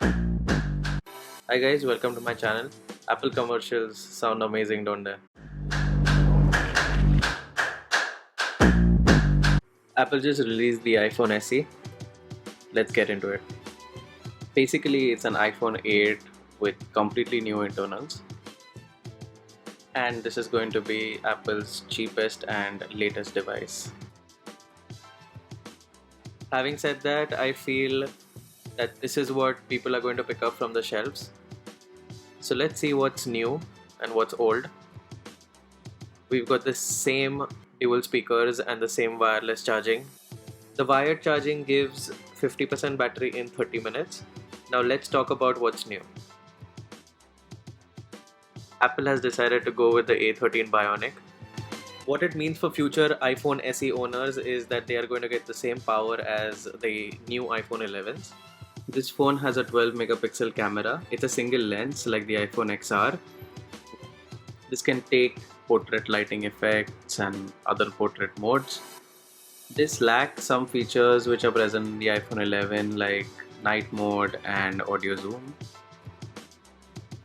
Hi guys, welcome to my channel. Apple commercials sound amazing, don't they? Apple just released the iPhone SE. Let's get into it. Basically, it's an iPhone 8 with completely new internals. And this is going to be Apple's cheapest and latest device. Having said that, I feel that this is what people are going to pick up from the shelves. So let's see what's new and what's old. We've got the same dual speakers and the same wireless charging. The wired charging gives 50% battery in 30 minutes. Now let's talk about what's new. Apple has decided to go with the A13 Bionic. What it means for future iPhone SE owners is that they are going to get the same power as the new iPhone 11s. This phone has a 12 megapixel camera. It's a single lens like the iPhone XR. This can take portrait lighting effects and other portrait modes. This lacks some features which are present in the iPhone 11 like night mode and audio zoom.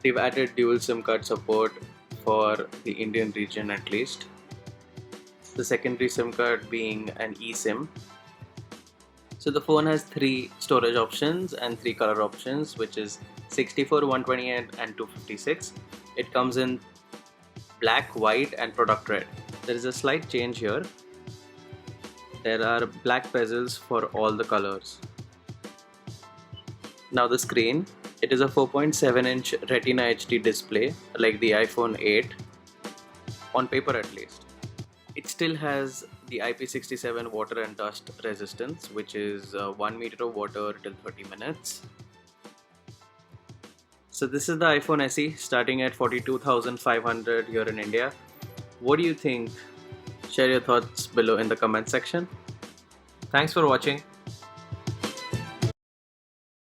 They've added dual SIM card support for the Indian region at least. The secondary SIM card being an eSIM. So the phone has 3 storage options and 3 color options, which is 64, 128 and 256. It comes in black, white and product red. There is a slight change here. There are black bezels for all the colors. Now the screen, it is a 4.7-inch Retina HD display like the iPhone 8, on paper at least. It still has the IP67 water and dust resistance, which is 1 meter of water till 30 minutes. So this is the iPhone SE starting at 42,500 here in India. What do you think? Share your thoughts below in the comment section. Thanks for watching.